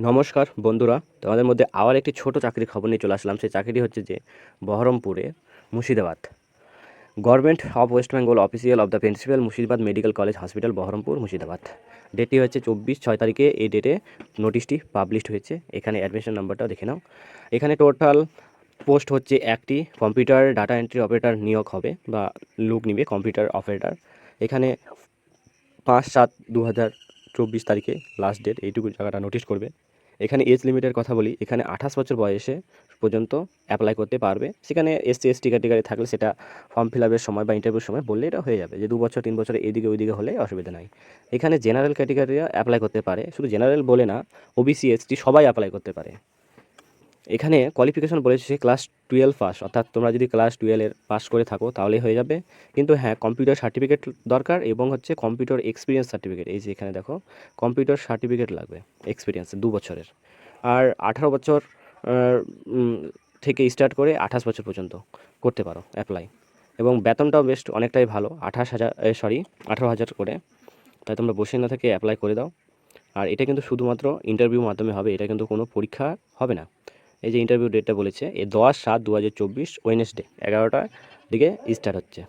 নমস্কার বন্ধুরা, তোমাদের মধ্যে আবার একটি ছোট চাকরির খবর নিয়ে চলে আসলাম। সেই চাকরিটি হচ্ছে যে বহরমপুরে Murshidabad government of West Bengal official of the principal Murshidabad medical college hospital Baharampur Murshidabad. ডেটটি হচ্ছে 24/6 তারিখে। এই ডেটে নোটিশটি পাবলিশড হয়েছে। এখানে অ্যাডমিশন নাম্বারটাও দেখে নাও। এখানে টোটাল পোস্ট হচ্ছে একটি কম্পিউটার ডাটা এন্ট্রি অপারেটর নিয়োগ হবে বা লোক নিবে কম্পিউটার অপারেটর। এখানে 5/7/2024 তারিখে লাস্ট ডেট, এইটুকু জায়গাটা নোটিশ করবে। এখানে এজ লিমিটের কথা বলি, এখানে 28 বছর বয়সে পর্যন্ত অ্যাপ্লাই করতে পারবে। সেখানে এসসি এসটি ক্যাটেগরি থাকলে সেটা ফর্ম ফিল আপের সময় বা ইন্টারভিউর সময় বললে এটা হয়ে যাবে যে 2 বছর 3 বছর এদিকে ওইদিকে হলে অসুবিধা নাই। এখানে জেনারেল ক্যাটেগরিরা অ্যাপ্লাই করতে পারে, শুধু জেনারেল বলে না, ওবিসি এসটি সবাই অ্যাপ্লাই করতে পারে। এখানে কোয়ালিফিকেশন বলেছে ক্লাস 12 পাস, অর্থাৎ তোমরা যদি ক্লাস 12 পাস করে থাকো তাহলেই হয়ে যাবে। কিন্তু হ্যাঁ, কম্পিউটার সার্টিফিকেট দরকার এবং হচ্ছে কম্পিউটার এক্সপিরিয়েন্স সার্টিফিকেট। এই যে এখানে দেখো কম্পিউটার সার্টিফিকেট লাগবে, এক্সপিরিয়েন্স 2 বছরের। আর 18 বছর উম, থেকে স্টার্ট করে 28 বছর পর্যন্ত করতে পারো অ্যাপ্লাই। এবং বেতনটাও বেশ অনেকটাই ভালো, 18,000 করে। তাই তোমরা বসে না থেকে অ্যাপ্লাই করে দাও। আর এটা কিন্তু শুধুমাত্র ইন্টারভিউর মাধ্যমে হবে, এটা কিন্তু কোনো পরীক্ষা হবে না। এই যে ইন্টারভিউ ডেটটা বলেছে, এই 10/7/2024 ওয়েডনেসডে 11টার দিকে স্টার্ট হচ্ছে।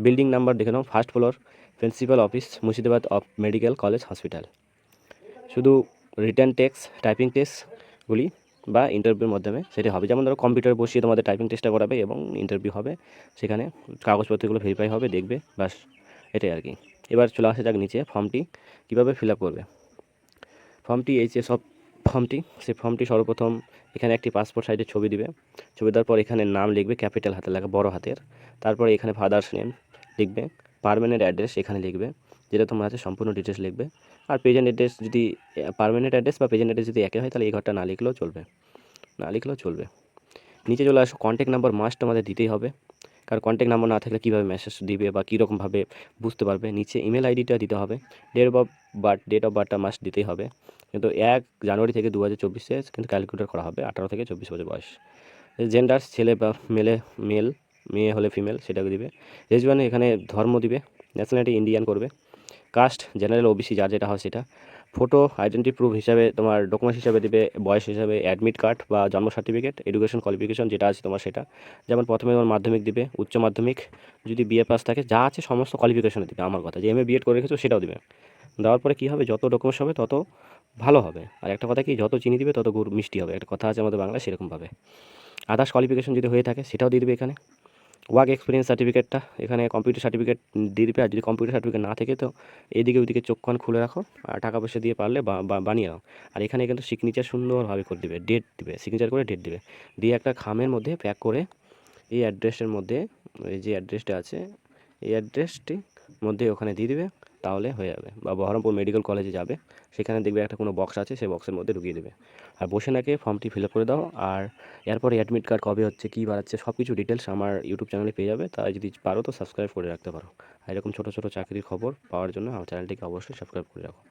বিল্ডিং নাম্বার দেখে নাও, first floor, principal office, Murshidabad of medical college hospital. শুধু রিটার্ন টেস্ট, টাইপিং টেস্টগুলি বা ইন্টারভিউর মাধ্যমে সেটা হবে। যেমন ধরো কম্পিউটার বসিয়ে তোমাদের টাইপিং টেস্টটা করাবে এবং ইন্টারভিউ হবে, সেখানে কাগজপত্রগুলো ভেরিফাই হবে, দেখবে, বাস এটাই আর কি। এবার চলে আসা যাক নিচে ফর্মটি কীভাবে ফিল আপ করবে। ফর্মটি এই যে সব ফর্মটি, সেই ফর্মটি সর্বপ্রথম এখানে একটি পাসপোর্ট সাইজের ছবি দিবে। ছবি দেওয়ার পর এখানে নাম লিখবে, ক্যাপিটাল হাতে লেখা, বড় হাতের। তারপরে এখানে ফাদার্স নেম লিখবে, পার্মানেন্ট অ্যাড্রেস এখানে লিখবে, যেটা তোমার আছে সম্পূর্ণ ডিটেলস লিখবে। আর প্রেজেন্ট অ্যাড্রেস যদি পার্মানেন্ট অ্যাড্রেস বা প্রেজেন্ট অ্যাড্রেস যদি একই হয় তাহলে এই ঘরটা না লিখলেও চলবে। নিচে চলে আসো, কন্ট্যাক্ট নাম্বার মাস্ট তোমাদের দিতেই হবে, কারণ কন্ট্যাক্ট নাম্বার না থাকলে কীভাবে মেসেজ দিবে বা কীরকমভাবে বুঝতে পারবে। নিচে ইমেল আইডিটা দিতে হবে। ডেট অফ বার্থটা মাস্ট দিতেই হবে। কিন্তু 1 জানুয়ারি থেকে 2024 কিন্তু ক্যালকুলেট করা হবে 18 থেকে 24 বছর বয়স। জেন্ডার ছেলে বা মেল, মেয়ে হলে ফিমেল সেটাকে দিবে। রেজওয়ানে এখানে ধর্ম দিবে, ন্যাশনালিটি ইন্ডিয়ান করবে, কাস্ট জেনারেল ওবিসি যার যেটা হয় সেটা। ফটো আইডেন্টি প্রুফ হিসাবে তোমার ডকুমেন্টস হিসাবে দিবে, বয়স হিসাবে অ্যাডমিট কার্ড বা জন্ম সার্টিফিকেট, এডুকেশন কোয়ালিফিকেশন যেটা আছে তোমার সেটা। যেমন প্রথমে তোমার মাধ্যমিক দিবে, উচ্চ মাধ্যমিক, যদি বিএ পাস থাকে যা আছে সমস্ত কোয়ালিফিকেশন দিবে। আমার কথা যে এমএ বিএড করে রেখেছো সেটাও দিবে। দেওয়ার পরে কী হবে, যত ডকুমেন্টস হবে তত ভালো হবে। আর একটা কথা কি, যত চিনি দিবে তত গুড় মিষ্টি হবে, একটা কথা আছে আমাদের বাংলায়, সেরকমভাবে। আদার্স কোয়ালিফিকেশন যদি হয়ে থাকে সেটাও দিয়ে দিবে এখানে। ওয়ার্ক এক্সপিরিয়েন্স সার্টিফিকেটটা এখানে কম্পিউটার সার্টিফিকেট দিয়ে দিবে। আর যদি কম্পিউটার সার্টিফিকেট না থাকে তো এইদিকে ওইদিকে চোখ কান খুলে রাখো আর টাকা পয়সা দিয়ে পারলে বানিয়ে নাও। আর এখানে কিন্তু সিগনেচার সুন্দরভাবে করে দিবে, ডেট দিবে, সিগনেচার করে ডেট দিবে, দিয়ে একটা খামের মধ্যে প্যাক করে এই অ্যাড্রেসের মধ্যে, এই যে অ্যাড্রেসটা আছে এই অ্যাড্রেসটি মধ্যে ওখানে দিয়ে দিবে, তাহলে হয়ে যাবে। বা বহরমপুর মেডিকেল কলেজে যাবে, সেখানে দেখবে একটা কোনো বক্স আছে, সেই বক্সের মধ্যে ঢুকিয়ে দেবে। আর বসে নাকি ফর্মটি ফিল আপ করে দাও। আর এরপরে অ্যাডমিট কার্ড কবে হচ্ছে, কী বাড়াচ্ছে, সব কিছু ডিটেলস আমার ইউটিউব চ্যানেলে পেয়ে যাবে। তাই যদি পারো তো সাবস্ক্রাইব করে রাখতে পারো। আর এরকম ছোটো ছোটো চাকরির খবর পাওয়ার জন্য আমার চ্যানেলটিকে অবশ্যই সাবস্ক্রাইব করে রাখো।